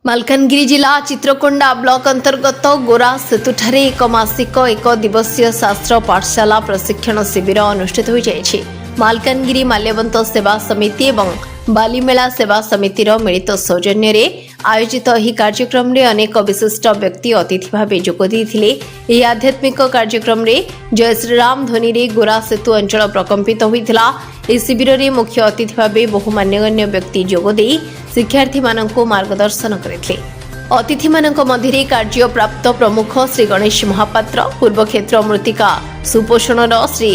मालकानगिरी जिला चित्रकोंडा ब्लॉक अंतर्गत गोरा सेतुठारे एक मासिक एक दिवसीय शास्त्र पाठशाला प्रशिक्षण शिविर अनुष्ठित हो जाइछि। मालकानगिरी माल्यवंत सेवा समिति एवं बालीमेला सेवा समितिर मिलित सौजन्य रे आयोजित ଏହି କାର୍ଯ୍ୟକ୍ରମରେ ଅନେକ ବିଶିଷ୍ଟ ବ୍ୟକ୍ତି ଅତିଥି ଭାବେ ଯୋଗ ଦେଇଥିଲେ। ଏହି ଆଧ୍ୟାତ୍ମିକ କାର୍ଯ୍ୟକ୍ରମରେ ଜୟ ଶ୍ରୀରାମ ଧ୍ୱନିରେ ଗୋରା ସେତୁ ଅଞ୍ଚଳ ପ୍ରକମ୍ପିତ ହୋଇଥିଲା। ଏହି ଶିବିରରେ ମୁଖ୍ୟ ଅତିଥି ଭାବେ ବହୁ ମାନ୍ୟଗଣ୍ୟ ବ୍ୟକ୍ତି ଯୋଗ ଦେଇ ଶିକ୍ଷାର୍ଥୀମାନଙ୍କୁ ମାର୍ଗଦର୍ଶନ କରିଥିଲେ। ଅତିଥିମାନଙ୍କ ମଧ୍ୟରେ କାର୍ଯ୍ୟପ୍ରାପ୍ତ ପ୍ରମୁଖ ଶ୍ରୀ ଗଣେଶ ମହାପାତ୍ର, ପୂର୍ବ କ୍ଷେତ୍ର ମୃତ୍ତିକା ସୁପୋଷଣର ଶ୍ରୀ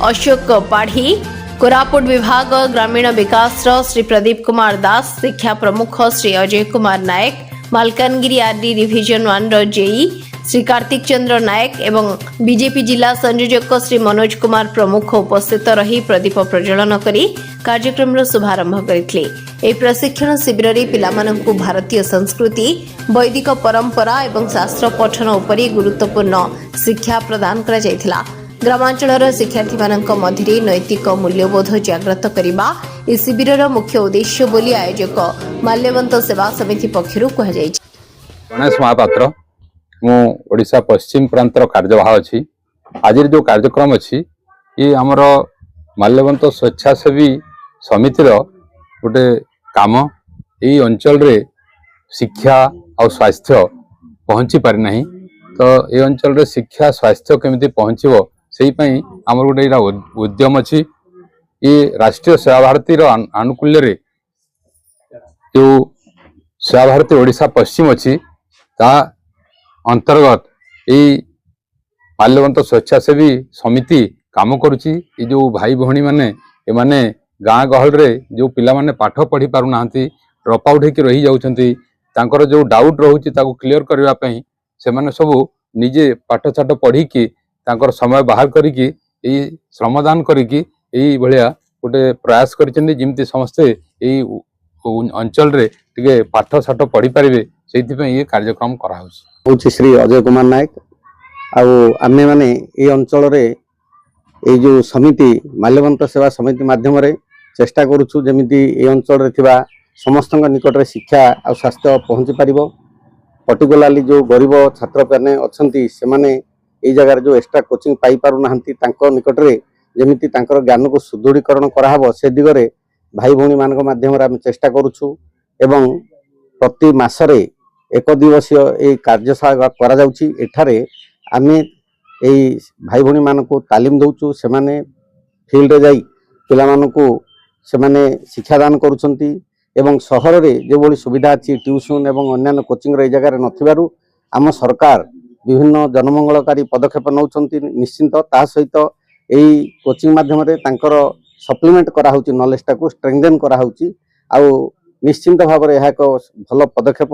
ଅଶୋକ ପାଢ଼ୀ, कोरापुट विभाग ग्रामीण विकास श्री प्रदीप कुमार दास, शिक्षा प्रमुख Shri Ajay Kumar Nayak, Malkangiri RD division 1 JE Shri Kartik Chandra Nayak एवं बीजेपी जिला संयोजक श्री मनोज कुमार प्रमुख उपस्थित रही प्रदीप प्रज्वलन करी कार्यक्रम शुभारंभ करथिले। ए प्रशिक्षण शिविर रे पिलामानंकु भारतीय संस्कृति, वैदिक परंपरा एवं शास्त्र पठन उपरि गुरुत्वपूर्ण शिक्षा प्रदान करा जायथिला। ग्रामांचलर शिक्षार्थी मानक मध्य नैतिक मूल्यबोध जागृत करने इस शिविर मुख्य उद्देश्य बोली आयोजक माल्यवंत सेवा समिति पक्षर कह। गणेश महापात्र मु ओडिशा पश्चिम प्रांतर कार्यवाह अच्छी। आज जो कार्यक्रम अच्छी ये आमर माल्यवंत स्वेच्छासेवी समितिर गोटे काम यही अंचल रे शिक्षा और स्वास्थ्य पहुँची पारि नहीं। तो ये अंचल रे शिक्षा स्वास्थ्य केमिति पहुँचो से आमर गोटे उद्यम अच्छी। ये राष्ट्रीय सेवा भारती आनुकूल्य रे जो सेवा भारती ओडिशा पश्चिम अच्छी ता अंतर्गत यही माल्यवंत स्वेच्छासेवी समिति काम करुची। ये जो भाई भौणी माने ए माने गाँ गहल रे जो पिला माने पाठ पढ़ी पारु नाहंती, ड्रॉप आउट होके रही जाउछंती, तांकर जो डाउट रहउची ताको क्लियर करबा पई से माने सब निजे पाठ छाठ पढ़ी की तांकर समय बाहर करिकी एई श्रमदान करिकी एई भलिया गोटे प्रयास करिसेंती जिमती समस्ते एई अंचल रे टिके पाठ छाठ पढ़ी पारिबे सेति पई ये कार्यक्रम करा होछि। होछि श्री अजय कुमार नायक आउ आमे माने ए अंचल रे ए जो समिति माल्यवंत सेवा समिति माध्यम रे चेष्टा करूछु जेमिति ए अंचल रे थिबा समस्तक निकट रे शिक्षा आ स्वास्थ्य पहुंची पारिबो। पर्टिकुलरली जो गरीब छात्र माने अछंती से माने ए जगह जो एक्स्ट्रा कोचिंग पाई पारु नाहंती तांको निकट रे जेमिति तांकर ज्ञान को सुदृढ़ीकरण कराहबो से दिगरे भाई भौणी मानक माध्यम रे हम चेष्टा करूछु। एवं प्रति मासरे एक दिवसीय ए कार्यशाला करा जाउची। एठारे आमे ए भाई भौणी मानक तालीम दउछु। से माने फील्ड रे जाई पिला मानक से माने शिक्षा दान करूछंती एवं शहर रे जो बड़ी सुविधा अच्छी ट्यूशन एवं अन्य कोचिंग रे जगह रे नथिबारु आम सरकार विभिन्न जनमंगलकारी पदक्षेप नौचंती। निश्चिंत ता सहित यही कोचिंग माध्यम रे तांकर सप्लीमेंट करा होची, नॉलेज टाको स्ट्रेंथेन करा होची। आउ निश्चिंत भाव में यह एक भल पदक्षेप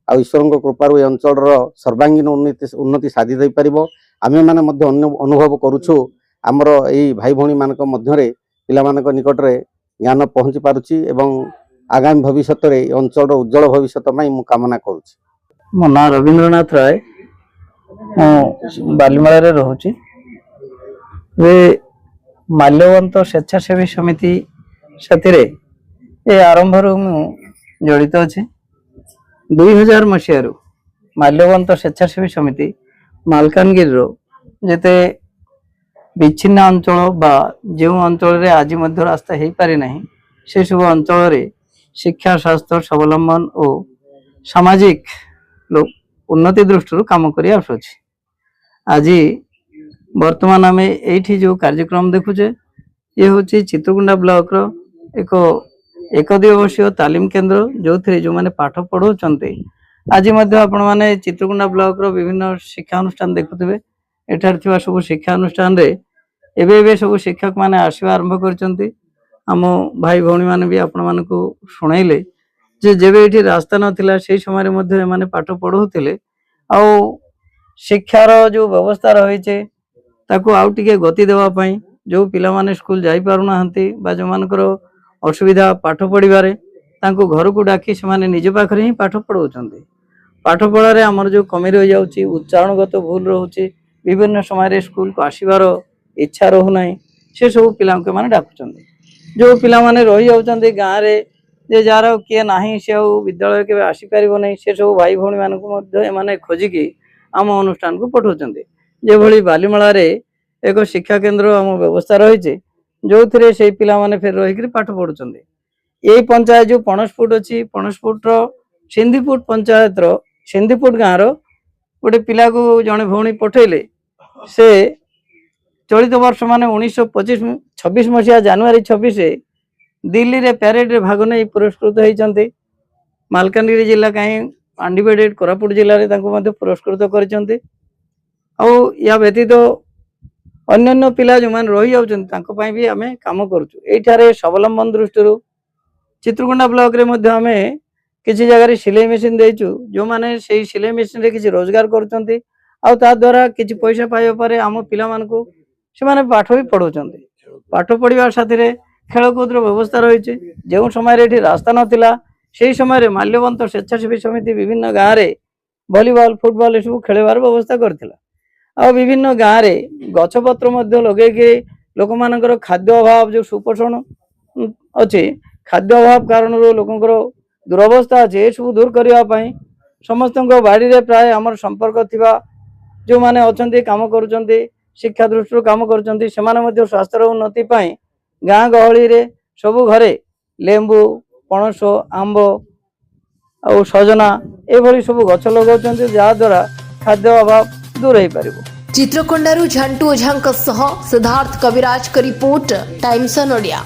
आ ईश्वर कृपार अंचल सर्वांगीन उन्नति साधि दे पारिबो। आमे माने मध्य अनुभव करूछु आमर यही भाई भौणी मानक मध्य रे पिला मानक निकट रे ज्ञान पहुंची पारुची एवं आगामी भविष्य रे अंचल उज्जवल भविष्य में मु कामना करूची। मो ना रवींद्रनाथ राय बालीमेला रोचे। माल्यवंत स्वेच्छासेवी समिति से आरंभ जड़ित अच्छे। 2000 मसीह माल्यवंत स्वेच्छासेवी समिति मालकानगिरी जेते विच्छिन्न अंचल बा जो अंचल आज रास्ता हो पारि नहीं से सब अंचल शिक्षा स्वास्थ्य स्वावलंबन और सामाजिक उन्नति दृष्टि काम कर आज वर्तमान आम ये जो कार्यक्रम देखुचे ये हूँ चित्रकोंडा ब्लॉक एक दिवसीय तालीम केन्द्र जो थे जो मैंने पाठ पढ़ाते आज आपण मैंने चित्रकोंडा ब्लॉक विभिन्न शिक्षा अनुष्ठान देखुवे। एठार थिबा सब शिक्षा अनुष्ठान रे एबे सब शिक्षक माने आसवा आरंभ करचंती। आम भाई भौणी माने भी आपण मानकु सुनाइले जे जेबे एठी रास्ता नथिला सेही समय मध्ये माने पाठ पढ़ौतिले आ शिक्षार जो व्यवस्था रही ताकू आउ टिके गति देवा पई जो पिला माने स्कूल जाई पारु नाहंती बा जो मानकर असुविधा पाठ पढ़िबारे तांको घर को डाकी से माने निज पाखरे ही पाठ पढ़ौचंती। पाठ पढ़ारे हमर जो कमी रही जाउची, उच्चारणगत भूल रहउची, विभिन्न समय स्कूल को आसीबार इच्छा रहू नाही, से सब पिला के माने डाकुचंती। जो पिला माने रही जाउचंती गाँ रे जे जार किए नाही से विद्यालय के आसीपर नहीं से सब भाई भौणी मानक खोजिकी आम अनुष्ठान को पठाउछन्ते जे भली बालीमला एक शिक्षा केन्द्र आम व्यवस्था रही जो थे से पिला माने फिर रही पाठ पढ़ुछन्ते यही पंचायत जो पणसपुट अच्छी पणसपुट सिंधीपुट पंचायत सिंधीपुट गाँव रोटे पिला को जड़े भौणी पठेले से चलित वर्ष माने 1926 मसीहा जनवरी 26 दिल्ली रे पैरेड रे भाग नहीं पुरस्कृत होती मालकानगिरी जिला कहीं अनडिवाइडेड कोरापुट जिले में पुरस्कृत कर या व्यतीत अन्य पिला जो मैंने रही जाऊँ भी आम कम करुँ स्वावलंबन दृष्टि चित्रकोंडा ब्लॉक रे मध्य आम किसी जगह सिलाई मेसीन देचु जो माने से सिलाई मेसीन रे किसी रोजगार करुँच द्वारा किसी पैसा पाइबा आम पिला मानकु से माने पाठ भी पढ़ाउछन्ते पाठ पढ़िबा साथी खेलकूद व्यवस्था रही जो समय रास्ता नाला से समय माल्यवंत स्वेच्छासेवी समिति विभिन्न गाँव में वॉलीबॉल फुटबॉल सब खेलबार व्यवस्था करथिला विभिन्न गाँव में गछपत्र लगे लोक मानकर खाद्य अभाव जो सुपोषण अच्छे खाद्य अभाव कारण लोकंर दुरवस्था अच्छे सब दूर करने समस्त बाड़ी रे प्राय आमर संपर्क थिबा जो माने अछंती काम करुचंती शिक्षा दृष्टि काम करुचंती सेमाने स्वास्थ्य उन्नति पाई गाँ गहली रे सबु घरे लेंबू पणस आंब आ सजना एभली सब गछ लगाउछंती जहा द्वारा खाद्य अभाव दूर हो पारिबो। चित्रकोंडारू झांटू ओझांक सह सिद्धार्थ कविराज का रिपोर्ट टाइम्स ऑन ओडिया।